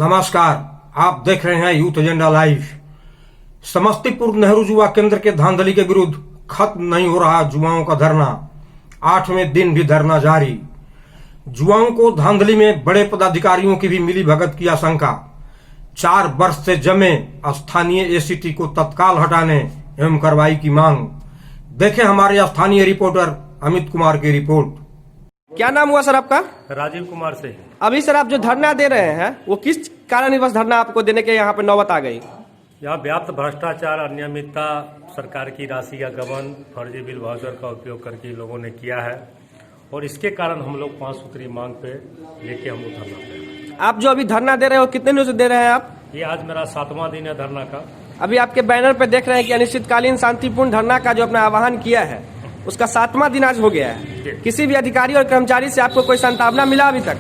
नमस्कार, आप देख रहे हैं youth agenda live. Samastipur Nehru युवा केंद्र के धांधली के विरुद्ध खत्म नहीं हो रहा युवाओं का धरना। 8वें दिन भी धरना जारी। युवाओं को धांधली में बड़े पदाधिकारियों की भी मिली भगत की आशंका। 4 वर्ष से जमे स्थानीय एसीटी को तत्काल हटाने एवं कार्रवाई की मांग। देखें हमारे स्थानीय रिपोर्टर अमित कुमार की रिपोर्ट। क्या नाम हुआ सर आपका? राजीव कुमार से। अभी सर आप जो धरना दे रहे हैं वो किस कारणवश धरना आपको देने के यहाँ पे नौबत आ गई? यहाँ व्याप्त भ्रष्टाचार, अनियमितता, सरकार की राशि का गबन, फर्जी बिल वाउचर का उपयोग करके लोगों ने किया है और इसके कारण हम लोग 5 सूत्री मांग पे लेके हम लोग धरना दे रहे हैं। आप जो अभी धरना दे रहे हो कितने दिनों से दे रहे हैं आप? ये आज मेरा 7वां दिन है धरना का। अभी आपके बैनर पे देख रहे हैं कि अनिश्चितकालीन शांतिपूर्ण धरना का जो अपना आह्वान किया है उसका 7वां दिन आज हो गया है। किसी भी अधिकारी और कर्मचारी से आपको कोई संतावना मिला अभी तक?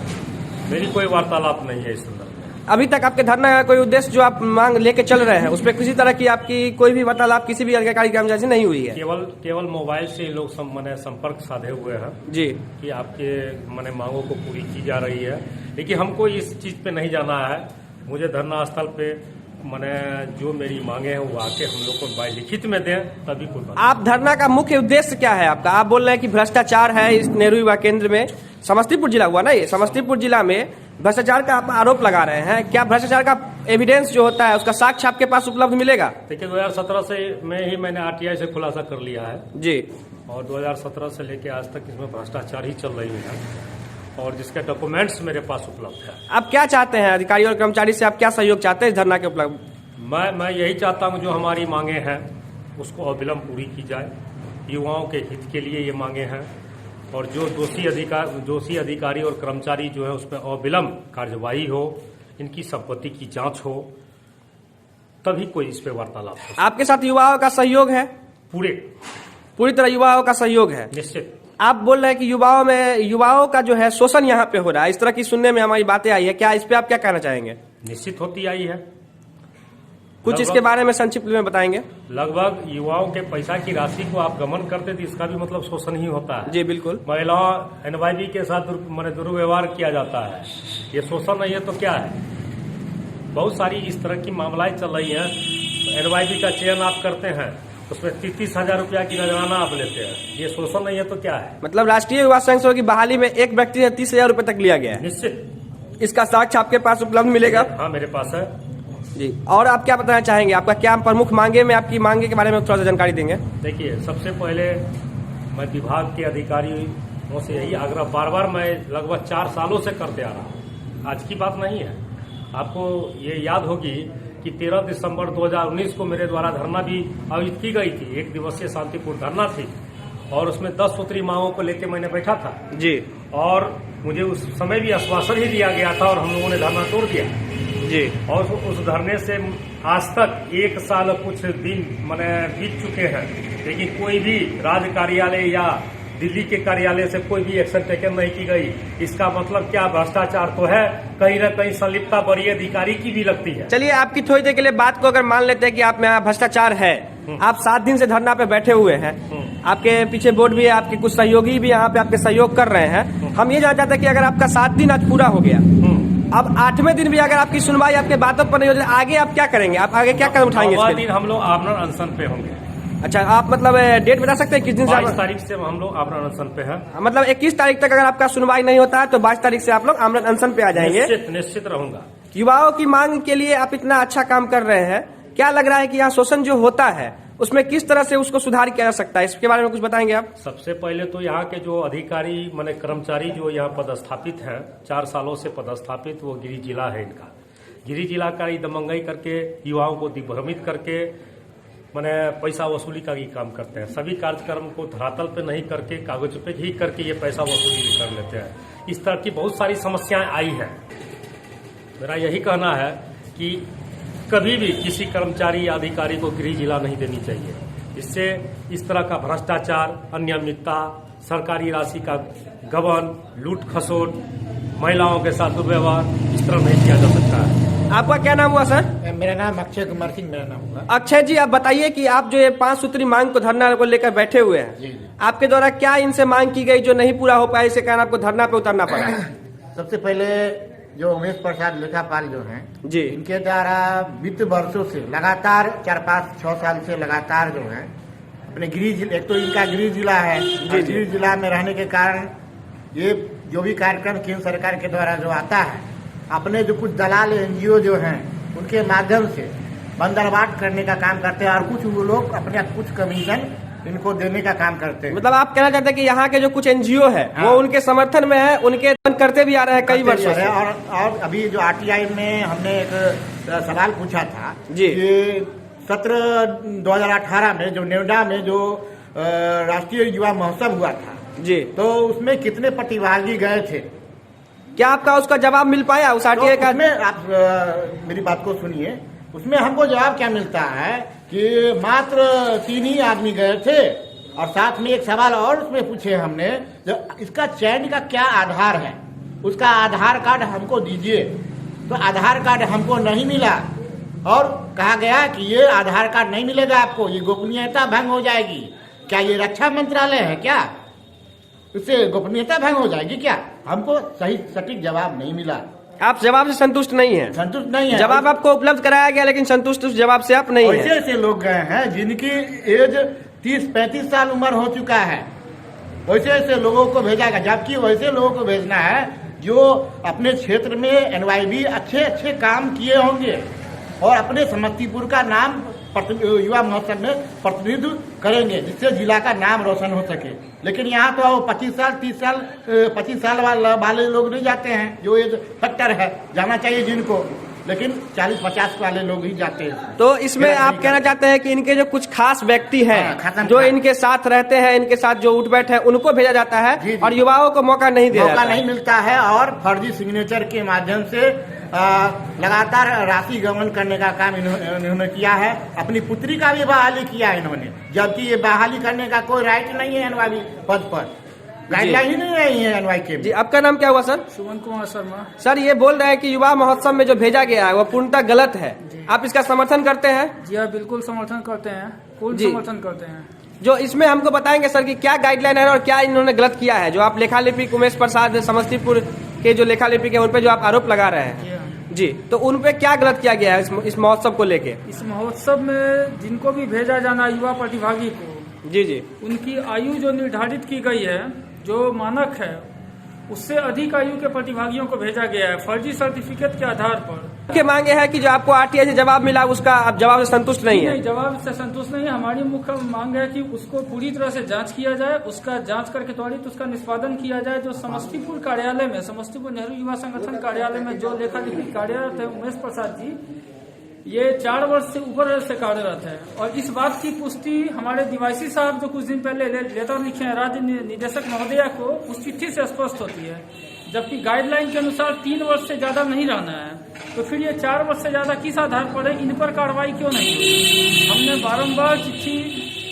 मेरी कोई वार्तालाप नहीं है इस संदर्भ में। अभी तक आपके धरना का कोई उद्देश्य जो आप मांग लेके चल रहे हैं उसमें किसी तरह की आपकी कोई भी वार्तालाप किसी भी अधिकारी कर्मचारी से नहीं हुई है? केवल मोबाइल से लोग संपर्क साधे हुए हैं जी कि आपके मांगों को पूरी की जा रही है, लेकिन हमको इस चीज पे नहीं जाना है। मुझे धरना स्थल पे जो मेरी मांगे हैं वो आके हम लोग को लिखित में दें तभी कोई बात। आप धरना का मुख्य उद्देश्य क्या है आपका? आप बोल रहे हैं कि भ्रष्टाचार है इस नेहरू युवा केंद्र में। समस्तीपुर जिला हुआ ना ये, समस्तीपुर जिला में भ्रष्टाचार का आप आरोप लगा रहे हैं। क्या भ्रष्टाचार का एविडेंस जो होता है उसका साक्ष्य आपके पास उपलब्ध मिलेगा? देखिए 2017 से में ही मैंने आरटीआई से खुलासा कर लिया है जी, और 2017 से लेके आज तक इसमें भ्रष्टाचार ही चल रही है और जिसके डॉक्यूमेंट्स मेरे पास उपलब्ध है। आप क्या चाहते हैं अधिकारी और कर्मचारी से? आप क्या सहयोग चाहते हैं इस धरना के उपलब्ध? मैं यही चाहता हूं जो हमारी मांगे हैं उसको अविलंब पूरी की जाए। युवाओं के हित के लिए ये मांगे हैं और जो दोषी अधिकारी और कर्मचारी जो है उसमें अविलंब कार्यवाही हो, इनकी संपत्ति की जांच हो, तभी कोई इस पे वार्तालाप हो। आपके साथ युवाओं का सहयोग है? पूरी तरह युवाओं का सहयोग है? निश्चित। आप बोल रहे हैं कि युवाओं का जो है शोषण यहाँ पे हो रहा है, इस तरह की सुनने में हमारी बातें आई है। क्या इस पे आप क्या कहना चाहेंगे? निश्चित होती आई है। कुछ इसके बारे में संक्षिप्त में बताएंगे। लगभग युवाओं के पैसा की राशि को आप गमन करते थे, इसका भी मतलब शोषण ही होता है। जी बिल्कुल। महिलाओं एनवाईबी के साथ दुर्व्यवहार किया जाता है, ये शोषण नहीं है तो क्या है? बहुत सारी इस तरह की मामलाएं चल रही हैं। एनवाईबी का चयन आप करते हैं, उसमें 30,000 रुपया की नजराना आप लेते हैं, ये शोषण नहीं है तो क्या है? मतलब राष्ट्रीय युवा संघ की बहाली में एक व्यक्ति से 30,000 रुपए तक लिया गया है। निश्चित। इसका साक्ष्य आपके पास उपलब्ध मिलेगा? हाँ मेरे पास है जी। और आप क्या बताना चाहेंगे? आपका क्या प्रमुख मांगे में आपकी मांगे के बारे में थोड़ा सा जानकारी देंगे? देखिए सबसे पहले मैं विभाग के अधिकारियों से यही आग्रह बार मैं लगभग 4 सालों से करते आ रहा हूँ, आज की बात नहीं है। आपको ये याद होगी कि 13 दिसंबर 2019 को मेरे द्वारा धरना भी आयोजित की गई थी। 1 दिवसीय शांतिपूर्ण धरना थी और उसमें 10 सूत्री मांगों को लेकर मैंने बैठा था जी, और मुझे उस समय भी आश्वासन ही दिया गया था और हम लोगों ने धरना तोड़ दिया जी। और उस धरने से आज तक 1 साल कुछ दिन बीत चुके हैं, लेकिन कोई भी राज्य कार्यालय या दिल्ली के कार्यालय से कोई भी एक्शन टेकन नहीं की गई। इसका मतलब क्या? भ्रष्टाचार तो है, कहीं न कहीं संलिप्तता बड़ी अधिकारी की भी लगती है। चलिए आपकी थोड़ी देर के लिए बात को अगर मान लेते हैं कि आप में यहाँ भ्रष्टाचार है, आप 7 दिन से धरना पे बैठे हुए हैं, आपके पीछे बोर्ड भी है, आपके कुछ सहयोगी भी यहाँ पे आपके सहयोग कर रहे हैं। हम ये जानना चाहते हैं कि अगर आपका 7 दिन आज पूरा हो गया, अब 8वें दिन भी अगर आपकी सुनवाई आपके बातों पर नहीं हो, आगे आप क्या करेंगे? आप आगे क्या कदम उठाएंगे? 9वां दिन हम लोग आमरण अनशन पे होंगे। अच्छा, आप मतलब डेट बता सकते हैं किस दिन से? 22 तारीख से हम लोग आमरण अनशन पे हैं। मतलब 21 तारीख तक अगर आपका सुनवाई नहीं होता है तो 22 तारीख से आप लोग आमरण अनशन पे आ जाएंगे। निश्चित रहूंगा। युवाओं की मांग के लिए आप इतना अच्छा काम कर रहे हैं, क्या लग रहा है कि यहाँ शोषण जो होता है उसमें किस तरह से उसको सुधार किया जा सकता है? इसके बारे में कुछ बताएंगे आप? सबसे पहले तो यहाँ के जो अधिकारी कर्मचारी जो यहाँ पदस्थापित हैं, 4 सालों से पदस्थापित, वो गिरी जिला है इनका। गिरी जिला का दमंगई करके युवाओं को दिग्भ्रमित करके पैसा वसूली का ही काम करते हैं। सभी कार्यक्रम को धरातल पे नहीं करके कागज पे ही करके ये पैसा वसूली भी कर लेते हैं। इस तरह की बहुत सारी समस्याएं आई हैं। मेरा यही कहना है कि कभी भी किसी कर्मचारी या अधिकारी को गृह जिला नहीं देनी चाहिए। इससे इस तरह का भ्रष्टाचार, अनियमितता, सरकारी राशि का गबन, लूट खसोट, महिलाओं के साथ दुर्व्यवहार इस तरह नहीं किया जा सकता है। आपका क्या नाम हुआ सर? मेरा नाम अक्षय कुमार सिंह मेरा नाम हुआ। अक्षय जी, आप बताइए कि आप जो ये 5 सूत्री मांग को धरना को लेकर बैठे हुए हैं, जी। आपके द्वारा क्या इनसे मांग की गई जो नहीं पूरा हो पाया, इसे कारण आपको धरना पे उतरना पड़ा? सबसे पहले जो उमेश प्रसाद लेखापाल जो हैं जी इनके द्वारा वित्त वर्षों से लगातार 4-5-6 साल से लगातार जो है अपने गृह जिला, एक तो इनका गृह जिला है, गृह जिला में रहने के कारण ये जो भी कार्यक्रम केंद्र सरकार के द्वारा जो आता है, अपने जो कुछ दलाल एनजीओ जो हैं उनके माध्यम से बंदरबाट करने का काम करते हैं और कुछ वो लोग अपने कुछ कमीशन इनको देने का काम करते हैं। मतलब आप कहना चाहते हैं कि यहाँ के जो कुछ एनजीओ है हाँ। वो उनके समर्थन में है, उनके करते भी आ रहे हैं कई वर्षों से। और अभी जो आरटीआई में हमने एक सवाल पूछा था जी। कि सत्र 2018 में जो नोएडा में जो राष्ट्रीय युवा महोत्सव हुआ था जी, तो उसमें कितने प्रतिभागी गए थे? क्या आपका उसका जवाब मिल पाया उस आरटीआई का? उसमें आप मेरी बात को सुनिए, उसमें हमको जवाब क्या मिलता है कि मात्र 3 ही आदमी गए थे और साथ में एक सवाल और उसमें पूछे हमने, जो इसका चयन का क्या आधार है, उसका आधार कार्ड हमको दीजिए। तो आधार कार्ड हमको नहीं मिला और कहा गया कि ये आधार कार्ड नहीं मिलेगा आपको, ये गोपनीयता भंग हो जाएगी। क्या ये रक्षा मंत्रालय है क्या? इससे गोपनीयता भंग हो जाएगी क्या? हमको सही सटीक जवाब नहीं मिला। आप जवाब से संतुष्ट नहीं है? संतुष्ट नहीं है। जवाब आपको उपलब्ध कराया गया लेकिन संतुष्ट उस जवाब से आप नहीं ऐसे है। ऐसे लोग गए हैं जिनकी एज 30-35 साल उम्र हो चुका है, वैसे ऐसे लोगों को भेजा गया, जबकि वैसे लोगों को भेजना है जो अपने क्षेत्र में एनवाईबी अच्छे अच्छे काम किए होंगे और अपने समस्तीपुर का नाम युवा महोत्सव में प्रतिनिधित्व करेंगे, जिससे जिला का नाम रोशन हो सके। लेकिन यहाँ तो 25 साल 30 साल 25 साल वाले लोग नहीं जाते हैं, जो एज फैक्टर है, जाना चाहिए जिनको, लेकिन 40-50 वाले लोग ही जाते हैं। तो इसमें आप कहना चाहते हैं कि इनके जो कुछ खास व्यक्ति हैं जो इनके साथ रहते हैं, इनके साथ जो उठ बैठ है, उनको भेजा जाता है जी। और युवाओं को मौका नहीं दिया जाता है। नहीं मिलता है और फर्जी सिग्नेचर के माध्यम से लगातार राशि गमन करने का काम इन्होंने किया है। अपनी पुत्री का भी बहाली किया है इन्होंने, जबकि ये बहाली करने का कोई राइट नहीं है एनवाई पद पर, गाइडलाइन ही नहीं रही है एनवाई के। जी, आपका नाम क्या हुआ सर? सुमन कुमार शर्मा। सर, ये बोल रहे हैं कि युवा महोत्सव में जो भेजा गया है वो पूर्णतः गलत है, आप इसका समर्थन करते हैं? जी हाँ, बिल्कुल समर्थन करते हैं, पूर्ण जी। समर्थन करते हैं। जो इसमें हमको बताएंगे सर कि क्या गाइडलाइन है और क्या इन्होंने गलत किया है, जो आप लेखा लिपिक उमेश प्रसाद समस्तीपुर के जो लेखा लिपिक है उन पे जो आप आरोप लगा रहे हैं जी हाँ। जी, तो उन पे क्या गलत किया गया है इस महोत्सव को लेके? इस महोत्सव में जिनको भी भेजा जाना युवा प्रतिभागी को, जी जी, उनकी आयु जो निर्धारित की गई है, जो मानक है, उससे अधिक आयु के प्रतिभागियों को भेजा गया है फर्जी सर्टिफिकेट के आधार पर। के मांगे है कि जो आपको आरटीआई से जवाब मिला उसका आप जवाब से संतुष्ट नहीं है? नहीं, जवाब से संतुष्ट नहीं है। हमारी मुख्य मांग है कि उसको पूरी तरह से जांच किया जाए, उसका जांच करके त्वरित उसका निष्पादन किया जाए। जो समस्तीपुर कार्यालय में, समस्तीपुर नेहरू युवा संगठन कार्यालय में जो लेखा लिपिक कार्यरत है उमेश प्रसाद जी, ये 4 वर्ष से ऊपर से कार्यरत है और इस बात की पुष्टि हमारे डीवाईसी साहब जो कुछ दिन पहले लेटर लिखे हैं राज्य निदेशक महोदया को, उस चिट्ठी से स्पष्ट होती है। जबकि गाइडलाइन के अनुसार 3 वर्ष से ज्यादा नहीं रहना है, तो फिर ये 4 वर्ष से ज्यादा किस आधार पर है? इन पर कार्रवाई क्यों नहीं हुई? हमने बारंबार चिट्ठी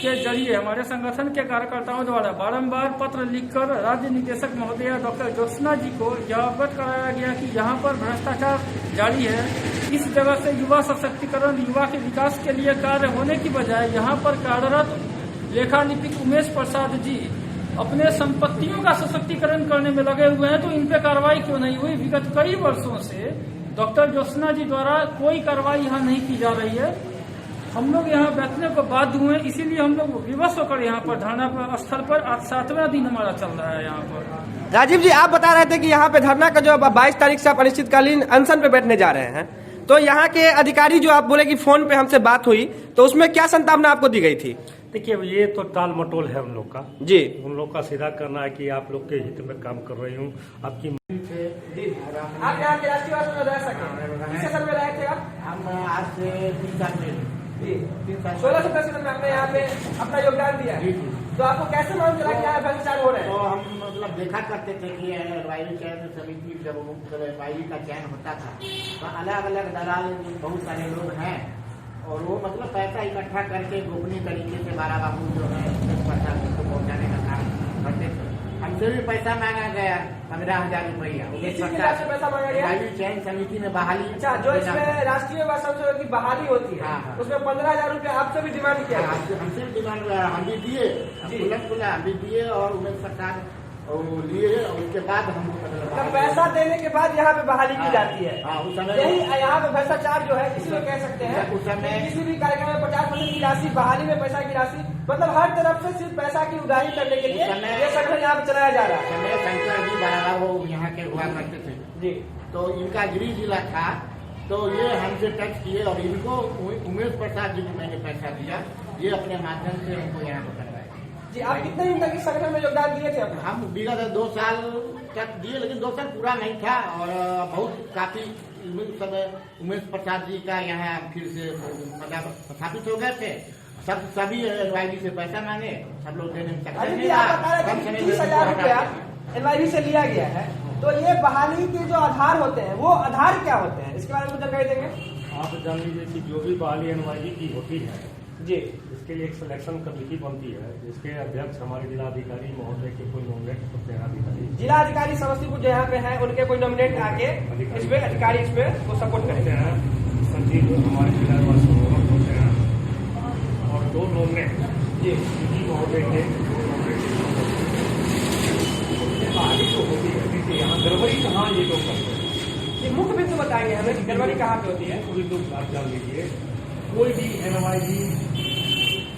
के जरिए हमारे संगठन के कार्यकर्ताओं द्वारा बारंबार पत्र लिखकर राज्य निदेशक महोदया डॉक्टर ज्योत्सना जी को यह अवगत कराया गया कि यहाँ पर भ्रष्टाचार जारी है। इस जगह से युवा सशक्तिकरण, युवा के विकास के लिए कार्य होने की बजाय यहाँ पर कार्यरत लेखा लिपिक उमेश प्रसाद जी अपने संपत्तियों का सशक्तिकरण करने में लगे हुए हैं, तो इन पे कार्रवाई क्यों नहीं हुई? विगत कई वर्षों से डॉक्टर ज्योत्सना जी द्वारा कोई कार्रवाई यहाँ नहीं की जा रही है। हम लोग यहाँ बैठने को बाध्य हुए, इसीलिए हम लोग विवश होकर यहाँ पर धरना स्थल पर आज 7वां दिन हमारा चल रहा है यहाँ पर। राजीव जी, आप बता रहे थे कि यहाँ पे धरना का जो 22 तारीख से आप अनिश्चितकालीन अनशन पे बैठने जा रहे हैं, तो यहाँ के अधिकारी जो आप बोले कि फोन पे हमसे बात हुई, तो उसमें क्या संतावना आपको दी गई थी? देखिए, ये तो टाल मटोल है उन लोग का जी। उन लोग का सीधा करना है कि आप लोग के हित में काम कर रही हूँ। आपकी आप यहाँ के राष्ट्रीय में रह सके, किस साल में रहे थे आप? हम आज से 3 साल पहले 16-17 में आपने यहाँ पे अपना योगदान दिया है, तो आपको कैसे मालूम चला कि यहाँ भ्रष्टाचार हो रहा है? तो हम मतलब देखा करते थे कि वायु चयन समिति जब वायु का चयन होता था तो अलग अलग दलाल बहुत सारे लोग हैं और वो मतलब पैसा इकट्ठा करके गोपनीय तरीके से बारा बाबू जो है प्रसाद को पहुँचाने का काम करते थे। हमसे भी पैसा मांगा गया 15,000 रुपया। पैसा मांगा गया? वायु चयन समिति में बहाली। अच्छा, जो इसमें राष्ट्रीय युवा संसद की बहाली होती है, हाँ। उसमें 15,000 रुपया आपसे भी डिमांड किया? हमसे भी डिमांड हम भी दिए, हम भी दिए और उमेश प्रसाद और लिए और उसके बाद हमको पता लगा पैसा देने के बाद यहाँ पे बहाली की जाती है। हाँ, उस समय यही यहाँ पे भ्रष्टाचार जो है किसी को कह सकते हैं। उस समय किसी भी कार्यक्रम में 50% की राशि, बहाली में पैसा की राशि, मतलब हर तरफ से सिर्फ पैसा की उधारी करने के लिए ये संगठन यहाँ पे चलाया जा रहा है। समय शंकर जी बाराला वो यहाँ के हुआ करते थे जी। तो इनका गृह जिला था, तो ये हमसे टच किए और इनको उमेश प्रसाद जी को मैंने पैसा दिया, ये अपने माध्यम से हमको यहाँ पर करवाया। जी, आप कितने दिन तक इस संगठन में योगदान दिए थे अपना? हम विगत 2 साल तक दिए, लेकिन 2 साल पूरा नहीं था और बहुत काफी समय उमेश प्रसाद जी का यहाँ फिर से स्थापित हो गए थे। सभी NYB से पैसा मांगे, सब लोग देने में सक्षम नहीं रहा। 30,000 रुपया NYB से लिया गया है, तो ये बहाली के जो आधार होते हैं वो आधार क्या होते हैं, इसके बारे में कुछ जानकारी देंगे? आप जान लीजिए कि जो भी बहाली NYB की होती है जी, इसके लिए एक सिलेक्शन कमेटी बनती है, जिसके अध्यक्ष हमारे जिलाधिकारी महोदय के कोई नॉमिनेट होते हैं अधिकारी। जिलाधिकारी समस्तीपुर जो यहाँ पे है उनके कोई नॉमिनेट आके इस पे अधिकारी इस पे वो सपोर्ट करते हैं। संजीव हमारे जिला होते हैं और 2 नॉमिनेट जी महोदय के बहाली जो होती है, देखिए यहाँ गड़बड़ी कहाँ ये लोग करते हैं, ये मुख्य बिंदु बताएंगे हमें कि गड़बड़ी कहाँ पे होती है। कोई लोग आप जान लीजिए, कोई भी NYB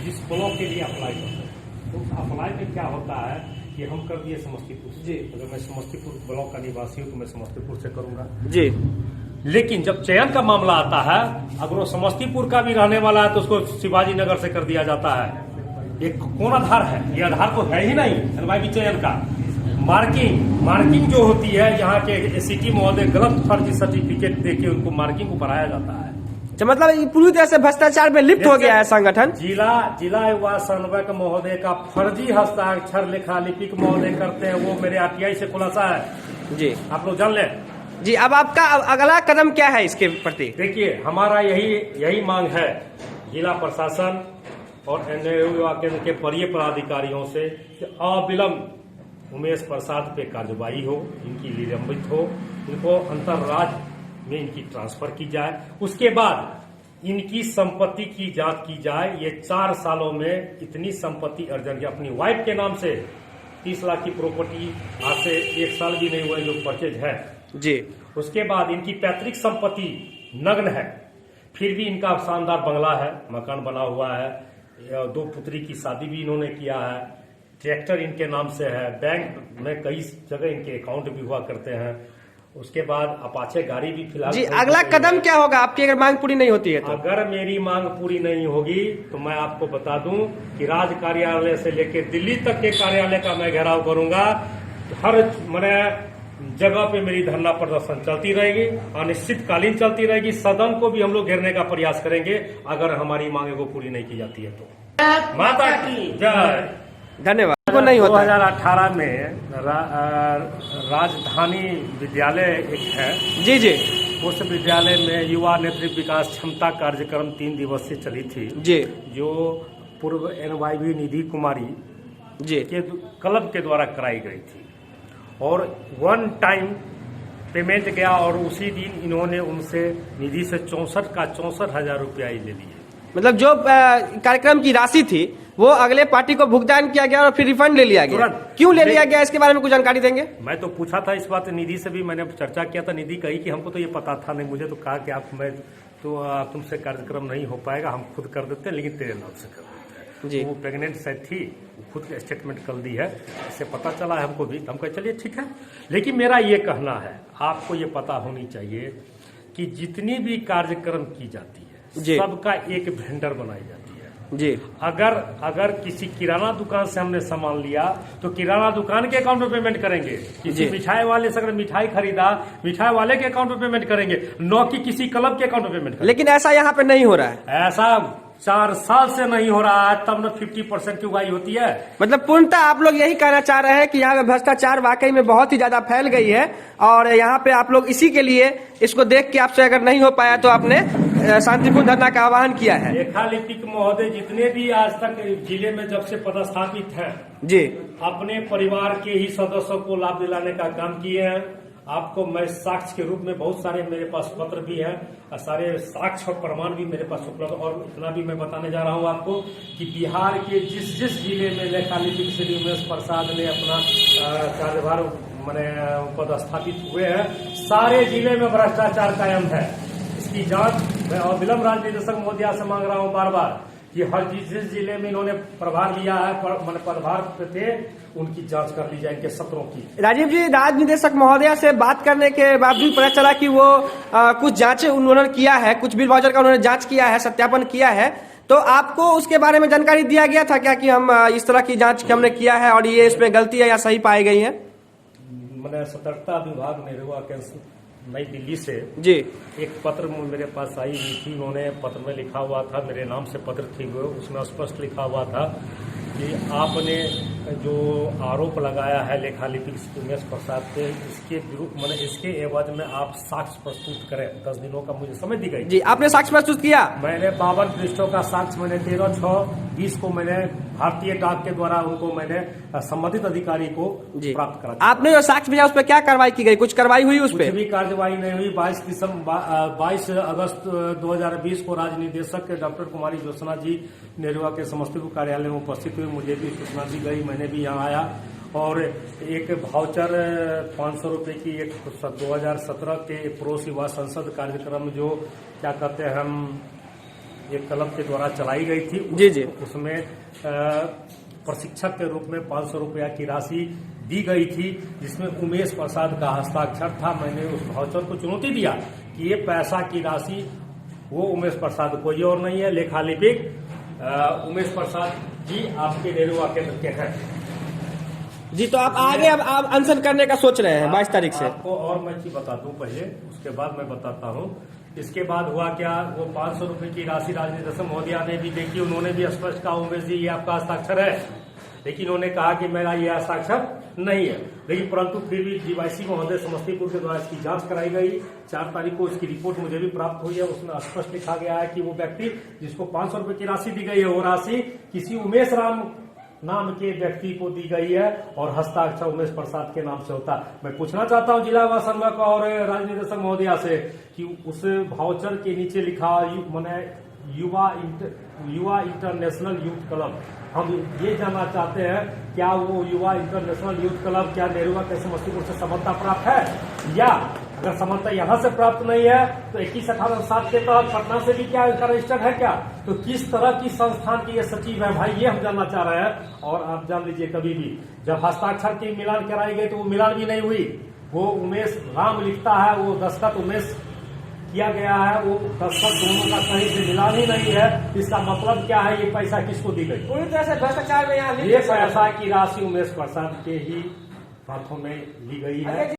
जिस ब्लॉक के लिए अप्लाई करते हैं तो उस अप्लाई में क्या होता है कि हम कर दिए समस्तीपुर से। जी। अगर मैं समस्तीपुर ब्लॉक का निवासी हूँ तो मैं समस्तीपुर से करूंगा, जी, लेकिन जब चयन का मामला आता है, अगर वो समस्तीपुर का भी रहने वाला है तो उसको शिवाजी नगर से कर दिया जाता है। ये कौन आधार है? ये आधार तो है ही नहीं NYB चयन का। मार्किंग जो होती है, यहाँ के ACT महोदय गलत फर्जी सर्टिफिकेट देके उनको मार्किंग को बढ़ाया जाता है। तो मतलब ये पूरी तरह से भ्रष्टाचार में लिप्त हो गया है संगठन। जिला युवा समन्वयक महोदय का फर्जी हस्ताक्षर लेखा लिपिक महोदय करते हैं, वो मेरे RTI से खुलासा है जी, आप लोग जान लें। जी, अब आपका अगला कदम क्या है इसके प्रति? देखिए, हमारा यही मांग है जिला प्रशासन और नेहरू युवा केंद्र के वरीय पदाधिकारियों से कि अविलंब उमेश प्रसाद पे कार्रवाई हो, इनकी निलंबित हो, इनको अंतर्राज्य में इनकी ट्रांसफर की जाए। उसके बाद इनकी संपत्ति की जांच की जाए। ये 4 सालों में इतनी संपत्ति अर्जन की, अपनी वाइफ के नाम से 30 लाख की प्रॉपर्टी आज से 1 साल भी नहीं हुआ जो परचेज है जी। उसके बाद इनकी पैतृक संपत्ति नग्न है, फिर भी इनका शानदार बंगला है, मकान बना हुआ है, 2 पुत्री की शादी भी इन्होंने किया है, ट्रैक्टर इनके नाम से है, बैंक में कई जगह इनके अकाउंट भी हुआ करते हैं। उसके बाद अपाचे गाड़ी भी फिलहाल जी, अगला कदम क्या होगा आपकी अगर मांग पूरी नहीं होती है तो? अगर मेरी मांग पूरी नहीं होगी तो मैं आपको बता दूं कि राज कार्यालय से लेकर दिल्ली तक के कार्यालय का मैं घेराव करूंगा। हर जगह पे मेरी धरना प्रदर्शन चलती रहेगी, अनिश्चितकालीन चलती रहेगी। सदन को भी हम लोग घेरने का प्रयास करेंगे अगर हमारी मांगे को पूरी नहीं की जाती है तो। माता की जय। धन्यवाद। को नहीं होता 2018 में राजधानी विद्यालय एक है जी जी, उस विद्यालय में युवा नेतृत्व विकास क्षमता कार्यक्रम 3 दिवसीय चली थी जी, जो पूर्व NYB निधि कुमारी जी के क्लब के द्वारा कराई गई थी और 1 टाइम पेमेंट गया और उसी दिन इन्होंने उनसे निधि से 64,000 रुपया ही ले लिए। मतलब जो कार्यक्रम की राशि थी वो अगले पार्टी को भुगतान किया गया और फिर रिफंड ले लिया गया। क्यों ले लिया गया इसके बारे में कुछ जानकारी देंगे? मैं तो पूछा था इस बात, निधि से भी मैंने चर्चा किया था। निधि कही कि हमको तो ये पता था नहीं, मुझे तो कहा कि तुमसे कार्यक्रम नहीं हो पाएगा, हम खुद कर देते हैं लेकिन तेरे नाम से कर देते हैं जी। वो प्रेग्नेंट शायद थी, खुद स्टेटमेंट कर दी है, इससे पता चला है हमको भी। हम कहे चलिए ठीक है, लेकिन मेरा ये कहना है आपको ये पता होनी चाहिए कि जितनी भी कार्यक्रम की जाती है सबका एक वेंडर बनाई जाती है जी। अगर किसी किराना दुकान से हमने सामान लिया तो किराना दुकान के अकाउंट में पेमेंट करेंगे, किसी मिठाई वाले से अगर मिठाई खरीदा मिठाई वाले के अकाउंट में पेमेंट करेंगे, न कि किसी क्लब के अकाउंट में पेमेंट करेंगे। लेकिन ऐसा यहाँ पे नहीं हो रहा है, ऐसा 4 साल से नहीं हो रहा है, तब न 50% की उगाई होती है। मतलब पूर्णतः आप लोग यही कहना चाह रहे हैं कि यहाँ पे भ्रष्टाचार वाकई में बहुत ही ज्यादा फैल गई है और यहाँ पे आप लोग इसी के लिए इसको देख के आपसे अगर नहीं हो पाया तो आपने शांतिपूर्ण धरना का आह्वान किया है। लेखा लिपिक महोदय जितने भी आज तक जिले में जब से पदस्थापित हैं जी, अपने परिवार के ही सदस्यों को लाभ दिलाने का काम किए हैं। आपको मैं साक्ष्य के रूप में बहुत सारे मेरे पास पत्र भी हैं और सारे साक्ष्य और प्रमाण भी मेरे पास उपलब्ध। और इतना भी मैं बताने जा रहा हूं आपको कि बिहार के जिस जिस जिले में लेखालिपिक श्री उमेश प्रसाद ने अपना कार्यभार मैंने पदस्थापित हुए हैं, सारे जिले में भ्रष्टाचार कायम है। इसकी जांच मैं अविलंब राज्य निदेशक महोदया से मांग रहा हूं बार बार कि हर जिस जिले में इन्होंने प्रभार लिया है, पदभार पे थे, उनकी जांच कर ली जाए, इनके सत्रों की। राजीव जी, राज्य निदेशक महोदया से बात करने के बावजूद पता चला कि वो कुछ जांचें उन्होंने किया है, कुछ बिल वाउचर का उन्होंने जांच किया है, सत्यापन किया है। तो आपको उसके बारे में जानकारी दिया गया था क्या कि हम इस तरह की जांच हमने किया है और ये इसमें गलती है या सही पाई गई है? मैंने सतर्कता विभाग नेहरू नई दिल्ली से जी एक पत्र मेरे पास आई हुई थी। उन्होंने पत्र में लिखा हुआ था, मेरे नाम से पत्र थी वो, उसमें स्पष्ट लिखा हुआ था कि आपने जो आरोप लगाया है लेखालिपिक उमेश प्रसाद पे, इसके विरुद्ध मैंने इसके एवज में आप साक्ष्य प्रस्तुत करें। 10 दिनों का मुझे समय दी गई। जी, आपने साक्ष्य प्रस्तुत किया? मैंने 52 पृष्ठों का साक्ष्य मैंने 13/6/20 को मैंने भारतीय डाक के द्वारा उनको मैंने संबंधित अधिकारी को प्राप्त करा। आपने जो साक्ष्य भेजा उस पर क्या कार्रवाई की गई? कुछ कार्रवाई हुई उस पर? कुछ भी कार्यवाही नहीं हुई। 22 अगस्त 2020 को राज्य निदेशक डॉक्टर कुमारी ज्योत्सना जी नेरुआ के समस्तीपुर कार्यालय में उपस्थित हुए। मुझे भी सूचना दी गई, मैंने भी यहाँ आया और एक भाउचर 500 रुपए की एक 2017 के पड़ोस युवा संसद कार्यक्रम जो क्या कहते हैं हम एक क्लब के द्वारा चलाई गई थी। जी जी, उसमें प्रशिक्षक के रूप में 500 रुपया की राशि दी गई थी, जिसमें उमेश प्रसाद का हस्ताक्षर था। मैंने उस भाउचर को चुनौती दिया कि ये पैसा की राशि वो उमेश प्रसाद कोई और नहीं है, लेखालिपिक उमेश प्रसाद जी आपके नेरुआ केंद्र के हैं। जी, तो आप आगे अब आप अनशन करने का सोच रहे हैं 22 तारीख से? आपको और मैं चीज बता दूं पहले, उसके बाद मैं बताता हूं। इसके बाद हुआ क्या, वो 500 रुपए की राशि राज्य निदेशक महोदया ने भी देखी। उन्होंने भी स्पष्ट कहा उमेश जी ये आपका हस्ताक्षर है, लेकिन उन्होंने कहा कि मेरा ये हस्ताक्षर नहीं है। लेकिन परंतु फिर भी डीवाईसी महोदय समस्तीपुर के द्वारा इसकी जांच कराई गई। 4 तारीख को इसकी रिपोर्ट मुझे भी प्राप्त हुई है। उसमें स्पष्ट लिखा गया है कि वो व्यक्ति जिसको 500 रुपए की राशि दी गई है, वो राशि किसी उमेश राम नाम के व्यक्ति को दी गई है और हस्ताक्षर उमेश प्रसाद के नाम से होता। मैं पूछना चाहता हूं जिला संवर्ग और राज्य निदेशक महोदया से कि उस भाउचर के नीचे लिखा मैंने युवा इंटरनेशनल यूथ क्लब, हम ये जानना चाहते हैं क्या वो युवा इंटरनेशनल यूथ क्लब क्या नेरुआ के समस्तीपुर से समर्थता प्राप्त है, या अगर समर्थता यहाँ से प्राप्त नहीं है तो 21/18/7 के तहत पटना से भी क्या इनका रजिस्टर्ड है क्या? तो किस तरह की संस्थान की ये सचिव है भाई, ये हम जानना चाह रहे हैं। और आप जान लीजिए कभी भी जब हस्ताक्षर की मिलान कराई गई तो वो मिलान भी नहीं हुई। वो उमेश राम लिखता है, वो दस्तखत उमेश किया गया है, वो दस्तखत दोनों का कहीं से मिलान ही नहीं है। इसका मतलब क्या है, ये पैसा किसको दी गई? पूरी तरह से भ्रष्टाचार में यहाँ ये पैसा की राशि उमेश प्रसाद के ही हाथों में ली गई है।